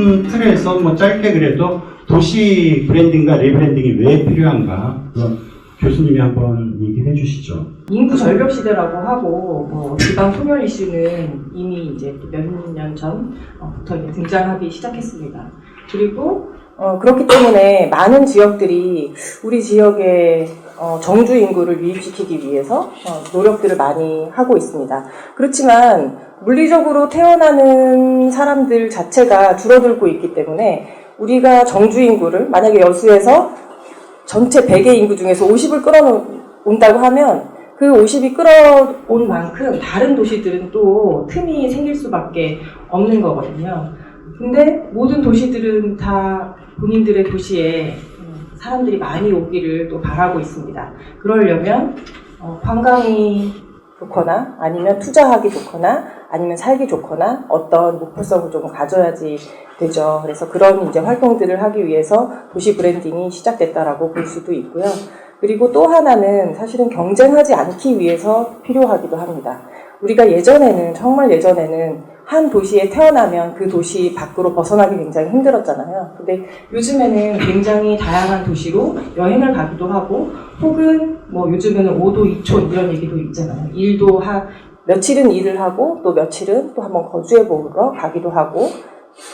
큰 틀에서 뭐 짧게 그래도 도시 브랜딩과 리브랜딩이 왜 필요한가, 그럼 교수님이 한번 얘기해 주시죠. 인구 절벽 시대라고 하고 지방 소멸 이슈는 이미 이제 몇 년 전부터 등장하기 시작했습니다. 그리고 그렇기 때문에 많은 지역들이 우리 지역의 정주 인구를 유입시키기 위해서 노력들을 많이 하고 있습니다. 그렇지만 물리적으로 태어나는 사람들 자체가 줄어들고 있기 때문에 우리가 정주 인구를 만약에 여수에서 전체 100의 인구 중에서 50을 끌어온다고 하면 그 50이 끌어온 만큼 다른 도시들은 또 틈이 생길 수밖에 없는 거거든요. 근데 모든 도시들은 다 본인들의 도시에 사람들이 많이 오기를 또 바라고 있습니다. 그러려면 관광이 좋거나 아니면 투자하기 좋거나 아니면 살기 좋거나 어떤 목표성을 좀 가져야지 되죠. 그래서 그런 이제 활동들을 하기 위해서 도시 브랜딩이 시작됐다라고 볼 수도 있고요. 그리고 또 하나는 사실은 경쟁하지 않기 위해서 필요하기도 합니다. 우리가 예전에는, 정말 예전에는 한 도시에 태어나면 그 도시 밖으로 벗어나기 굉장히 힘들었잖아요. 근데 요즘에는 굉장히 다양한 도시로 여행을 가기도 하고, 혹은 요즘에는 5도 2촌 이런 얘기도 있잖아요. 며칠은 일을 하고 또 며칠은 또 한번 거주해 보러 가기도 하고,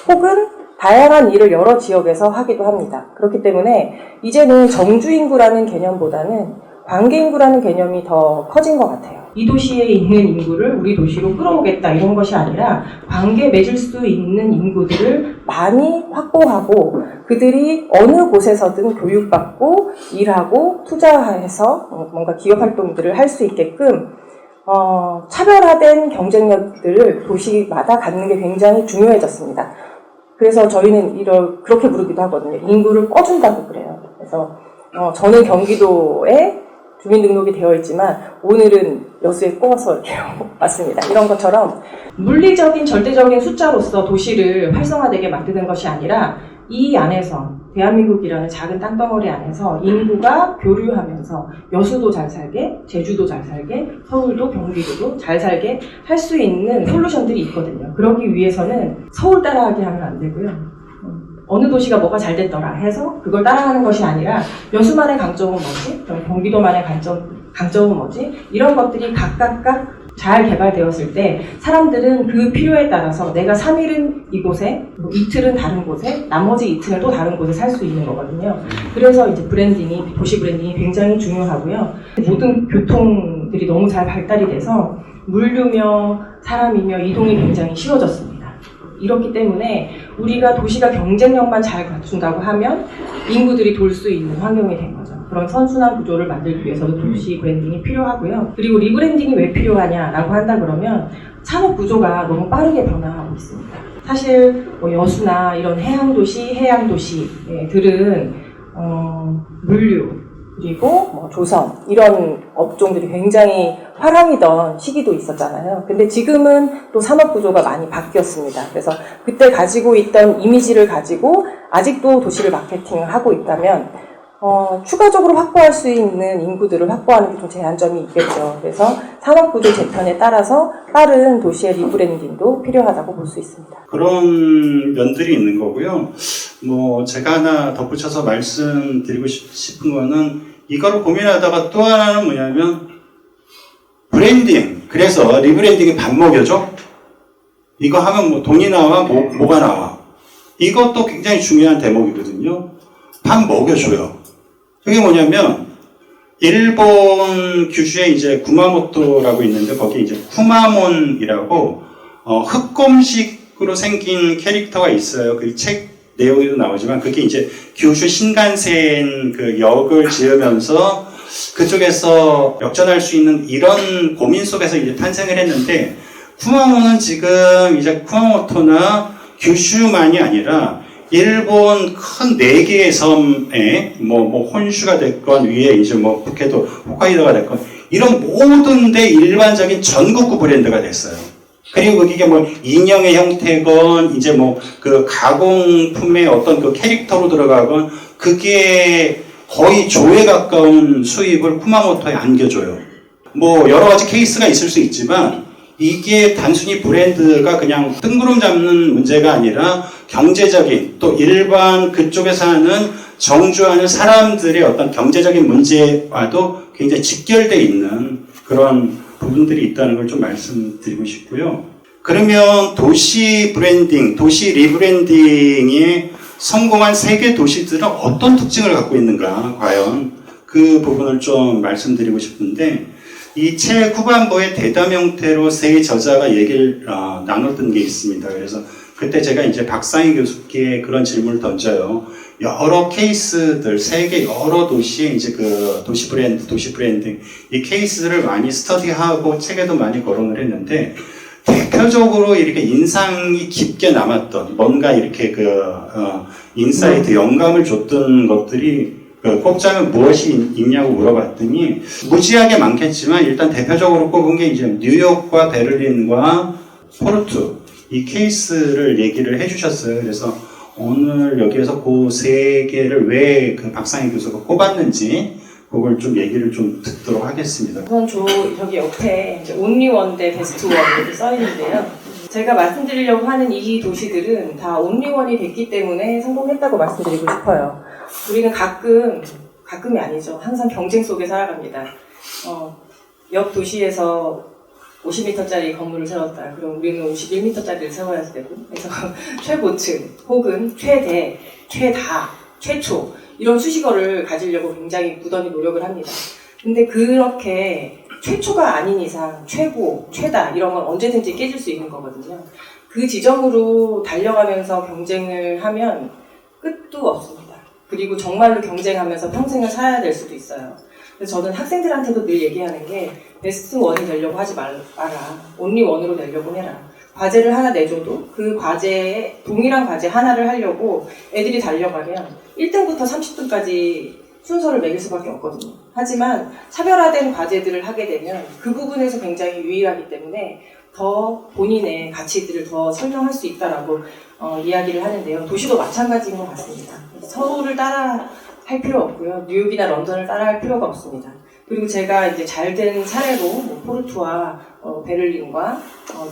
혹은 다양한 일을 여러 지역에서 하기도 합니다. 그렇기 때문에 이제는 정주인구라는 개념보다는 관계인구라는 개념이 더 커진 것 같아요. 이 도시에 있는 인구를 우리 도시로 끌어오겠다 이런 것이 아니라 관계 맺을 수 있는 인구들을 많이 확보하고 그들이 어느 곳에서든 교육받고 일하고 투자해서 뭔가 기업 활동들을 할 수 있게끔 차별화된 경쟁력들을 도시마다 갖는 게 굉장히 중요해졌습니다. 그래서 저희는 그렇게 부르기도 하거든요. 인구를 꺼준다고 그래요. 그래서 저는 경기도에 주민등록이 되어 있지만 오늘은 여수에 꼬아서 이렇게 왔습니다. 이런 것처럼 물리적인 절대적인 숫자로서 도시를 활성화되게 만드는 것이 아니라 이 안에서 대한민국이라는 작은 땅덩어리 안에서 인구가 교류하면서 여수도 잘 살게, 제주도 잘 살게, 서울도 경기도도 잘 살게 할 수 있는 솔루션들이 있거든요. 그러기 위해서는 서울 따라하게 하면 안 되고요. 어느 도시가 뭐가 잘 됐더라 해서 그걸 따라하는 것이 아니라 여수만의 강점은 뭐지? 그럼 경기도만의 강점은 뭐지? 이런 것들이 각각 잘 개발되었을 때 사람들은 그 필요에 따라서 내가 3일은 이곳에, 이틀은 다른 곳에, 나머지 이틀은 또 다른 곳에 살 수 있는 거거든요. 그래서 이제 도시 브랜딩이 굉장히 중요하고요. 모든 교통들이 너무 잘 발달이 돼서 물류며 사람이며 이동이 굉장히 쉬워졌습니다. 이렇기 때문에 우리가 도시가 경쟁력만 잘 갖춘다고 하면 인구들이 돌 수 있는 환경이 된 거죠. 그런 선순환 구조를 만들기 위해서도 도시 브랜딩이 필요하고요. 그리고 리브랜딩이 왜 필요하냐라고 한다 그러면 산업 구조가 너무 빠르게 변화하고 있습니다. 사실 여수나 이런 해양도시들은 물류 그리고 조선 이런 업종들이 굉장히 화랑이던 시기도 있었잖아요. 근데 지금은 또 산업 구조가 많이 바뀌었습니다. 그래서 그때 가지고 있던 이미지를 가지고 아직도 도시를 마케팅을 하고 있다면 추가적으로 확보할 수 있는 인구들을 확보하는 게 좀 제한점이 있겠죠. 그래서 산업 구조 재편에 따라서 빠른 도시의 리브랜딩도 필요하다고 볼 수 있습니다. 그런 면들이 있는 거고요. 제가 하나 덧붙여서 말씀드리고 싶은 거는 이거를 고민하다가 또 하나는 뭐냐면 브랜딩. 그래서 리브랜딩이 밥 먹여줘? 이거 하면 돈이 나와? 뭐가 나와? 이것도 굉장히 중요한 대목이거든요. 밥 먹여줘요. 그게 뭐냐면 일본 규슈에 이제 구마모토라고 있는데 거기 이제 쿠마몬이라고 흑곰식으로 생긴 캐릭터가 있어요. 그 책 내용에도 나오지만 그게 이제 규슈 신간센 그 역을 지으면서 그쪽에서 역전할 수 있는 이런 고민 속에서 이제 탄생을 했는데 쿠마모는 지금 이제 쿠마모토나 규슈만이 아니라 일본 큰 4개의 섬에 혼슈가 됐건 위에 이제 북해도 홋카이도가 됐건 이런 모든 데 일반적인 전국구 브랜드가 됐어요. 그리고 그게 인형의 형태건 이제 그 가공품의 어떤 그 캐릭터로 들어가건 그게 거의 조에 가까운 수입을 쿠마모토에 안겨줘요. 여러 가지 케이스가 있을 수 있지만 이게 단순히 브랜드가 그냥 뜬구름 잡는 문제가 아니라 경제적인 또 일반 그쪽에 사는 정주하는 사람들의 어떤 경제적인 문제와도 굉장히 직결되어 있는 그런 부분들이 있다는 걸 좀 말씀드리고 싶고요. 그러면 도시 브랜딩, 도시 리브랜딩에 성공한 세계 도시들은 어떤 특징을 갖고 있는가, 과연 그 부분을 좀 말씀드리고 싶은데, 이 책 후반부에 대담 형태로 세 저자가 얘기를 나눴던 게 있습니다. 그래서 그때 제가 이제 박상희 교수께 그런 질문을 던져요. 여러 케이스들, 세계 여러 도시의 이제 그 도시 브랜딩, 이 케이스를 많이 스터디하고 책에도 많이 거론을 했는데, 대표적으로 이렇게 인상이 깊게 남았던, 뭔가 이렇게 인사이트, 영감을 줬던 것들이 꼽자면 무엇이 있냐고 물어봤더니 무지하게 많겠지만 일단 대표적으로 꼽은 게 이제 뉴욕과 베를린과 포르투 이 케이스를 얘기를 해주셨어요. 그래서 오늘 여기에서 그 세 개를 왜 그 박상희 교수가 꼽았는지 그걸 좀 얘기를 좀 듣도록 하겠습니다. 우선 저기 옆에 온리 원대 베스트 원 이렇게 써 있는데요. 제가 말씀드리려고 하는 이 도시들은 다 온리 원이 됐기 때문에 성공했다고 말씀드리고 싶어요. 우리는 가끔이 아니죠. 항상 경쟁 속에 살아갑니다. 옆 도시에서 50m짜리 건물을 세웠다. 그럼 우리는 51m짜리를 세워야 되고, 그래서 최고층 혹은 최대, 최다, 최초 이런 수식어를 가지려고 굉장히 무던히 노력을 합니다. 근데 그렇게 최초가 아닌 이상 최고, 최다 이런 건 언제든지 깨질 수 있는 거거든요. 그 지점으로 달려가면서 경쟁을 하면 끝도 없습니다. 그리고 정말로 경쟁하면서 평생을 살아야 될 수도 있어요. 그래서 저는 학생들한테도 늘 얘기하는 게 베스트 원이 되려고 하지 마라. 온리 원으로 되려고 해라. 과제를 하나 내줘도 그 과제에 동일한 과제 하나를 하려고 애들이 달려가면 1등부터 30등까지 순서를 매길 수밖에 없거든요. 하지만 차별화된 과제들을 하게 되면 그 부분에서 굉장히 유일하기 때문에 더 본인의 가치들을 더 설명할 수 있다라고 이야기를 하는데요. 도시도 마찬가지인 것 같습니다. 서울을 따라 할 필요 없고요. 뉴욕이나 런던을 따라 할 필요가 없습니다. 그리고 제가 이제 잘된 사례로 포르투와 베를린과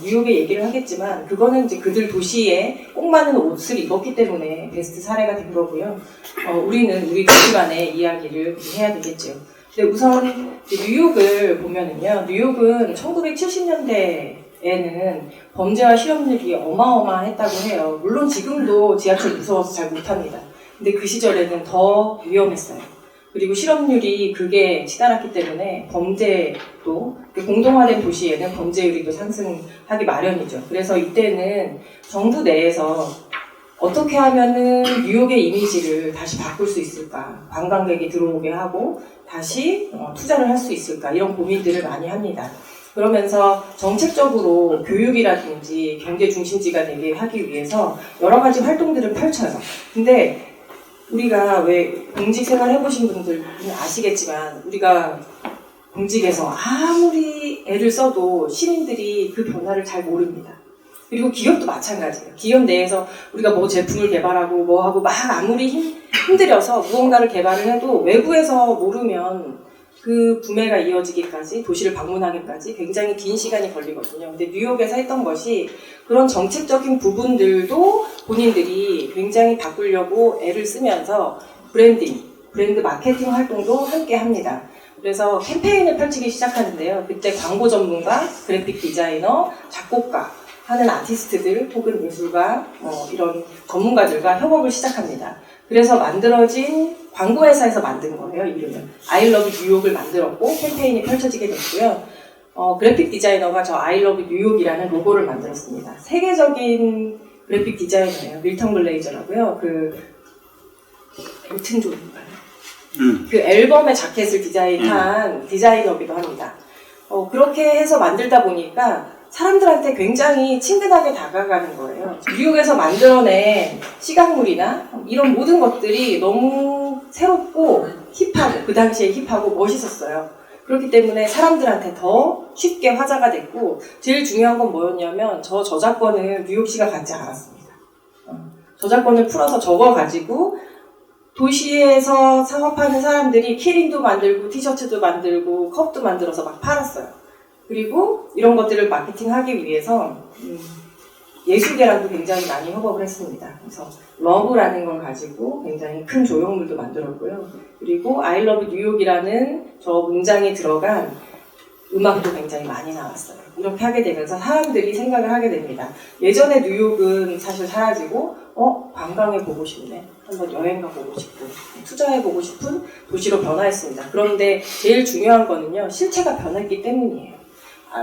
뉴욕의 얘기를 하겠지만 그거는 이제 그들 도시에 꼭 맞는 옷을 입었기 때문에 베스트 사례가 된 거고요. 우리는 우리 도시만의 이야기를 해야 되겠죠. 근데 우선 뉴욕을 보면은요. 뉴욕은 1970년대에는 범죄와 실업률이 어마어마했다고 해요. 물론 지금도 지하철 무서워서 잘 못합니다. 근데 그 시절에는 더 위험했어요. 그리고 실업률이 극에 치달았기 때문에 범죄도 공동화된 도시에는 범죄율이 또 상승하기 마련이죠. 그래서 이때는 정부 내에서 어떻게 하면은 뉴욕의 이미지를 다시 바꿀 수 있을까? 관광객이 들어오게 하고 다시 투자를 할 수 있을까? 이런 고민들을 많이 합니다. 그러면서 정책적으로 교육이라든지 경제 중심지가 되게 하기 위해서 여러 가지 활동들을 펼쳐요. 근데 우리가 왜 공직 생활 해보신 분들은 아시겠지만 우리가 공직에서 아무리 애를 써도 시민들이 그 변화를 잘 모릅니다. 그리고 기업도 마찬가지예요. 기업 내에서 우리가 뭐 제품을 개발하고 뭐 하고 막 아무리 힘들여서 무언가를 개발을 해도 외부에서 모르면 그 구매가 이어지기까지 도시를 방문하기까지 굉장히 긴 시간이 걸리거든요. 근데 뉴욕에서 했던 것이 그런 정책적인 부분들도 본인들이 굉장히 바꾸려고 애를 쓰면서 브랜드 마케팅 활동도 함께 합니다. 그래서 캠페인을 펼치기 시작하는데요. 그때 광고 전문가, 그래픽 디자이너, 작곡가 하는 아티스트들 혹은 예술가 이런 전문가들과 협업을 시작합니다. 그래서 만들어진 광고회사에서 만든 거예요. 이름은 I Love 뉴욕을 만들었고 캠페인이 펼쳐지게 됐고요. 그래픽 디자이너가 저 I Love 뉴욕이라는 로고를 만들었습니다. 세계적인 그래픽 디자이너예요. 밀턴 글레이저라고요. 엘튼 존인가요? 그 앨범의 자켓을 디자인한 디자이너기도 합니다. 그렇게 해서 만들다 보니까 사람들한테 굉장히 친근하게 다가가는 거예요. 뉴욕에서 만들어낸 시각물이나 이런 모든 것들이 너무 새롭고 힙하고 그 당시에 힙하고 멋있었어요. 그렇기 때문에 사람들한테 더 쉽게 화제가 됐고 제일 중요한 건 뭐였냐면 저 저작권을 뉴욕시가 갖지 않았습니다. 저작권을 풀어서 적어가지고 도시에서 사업하는 사람들이 키링도 만들고 티셔츠도 만들고 컵도 만들어서 막 팔았어요. 그리고 이런 것들을 마케팅하기 위해서 예술계랑도 굉장히 많이 협업을 했습니다. 그래서 러브라는 걸 가지고 굉장히 큰 조형물도 만들었고요. 그리고 I love 뉴욕이라는 저 문장이 들어간 음악도 굉장히 많이 나왔어요. 이렇게 하게 되면서 사람들이 생각을 하게 됩니다. 예전에 뉴욕은 사실 사라지고 관광해보고 싶네. 한번 여행 가보고 싶고 투자해보고 싶은 도시로 변화했습니다. 그런데 제일 중요한 거는요. 실체가 변했기 때문이에요.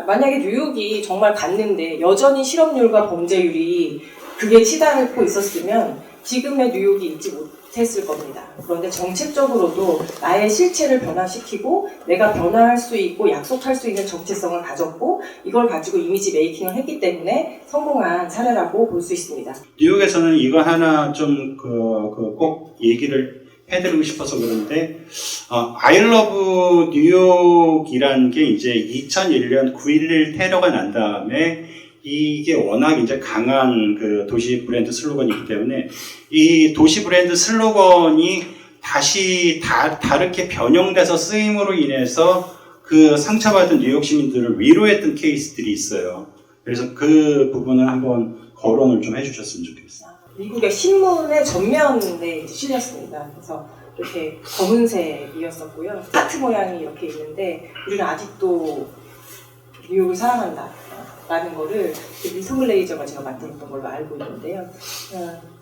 만약에 뉴욕이 정말 갔는데 여전히 실업률과 범죄율이 그게 치닫고 있었으면 지금의 뉴욕이 있지 못했을 겁니다. 그런데 정책적으로도 나의 실체를 변화시키고 내가 변화할 수 있고 약속할 수 있는 정체성을 가졌고 이걸 가지고 이미지 메이킹을 했기 때문에 성공한 사례라고 볼 수 있습니다. 뉴욕에서는 이거 하나 좀 꼭 얘기를 해드리고 싶어서 그런데 I love 뉴욕이라는 게 이제 2001년 9.11 테러가 난 다음에 이게 워낙 이제 강한 그 도시 브랜드 슬로건이기 때문에 이 도시 브랜드 슬로건이 다시 다르게 변형돼서 쓰임으로 인해서 그 상처받은 뉴욕 시민들을 위로했던 케이스들이 있어요. 그래서 그 부분을 한번 거론을 좀 해주셨으면 좋겠어요. 미국의 신문의 전면에 실렸습니다. 그래서 이렇게 검은색이었었고요. 하트 모양이 이렇게 있는데 우리는 아직도 뉴욕을 사랑한다 라는 거를 밀턴 글레이저가 제가 만들었던 걸로 알고 있는데요.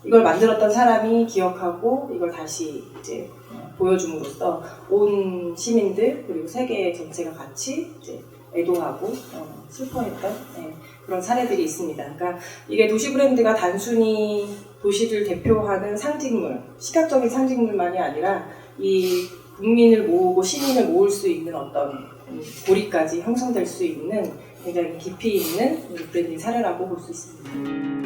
이걸 만들었던 사람이 기억하고 이걸 다시 이제 보여줌으로써 온 시민들 그리고 세계 전체가 같이 이제 애도하고 슬퍼했던 그런 사례들이 있습니다. 그러니까 이게 도시 브랜드가 단순히 도시를 대표하는 상징물, 시각적인 상징물만이 아니라 이 국민을 모으고 시민을 모을 수 있는 어떤 고리까지 형성될 수 있는 굉장히 깊이 있는 브랜딩 사례라고 볼 수 있습니다.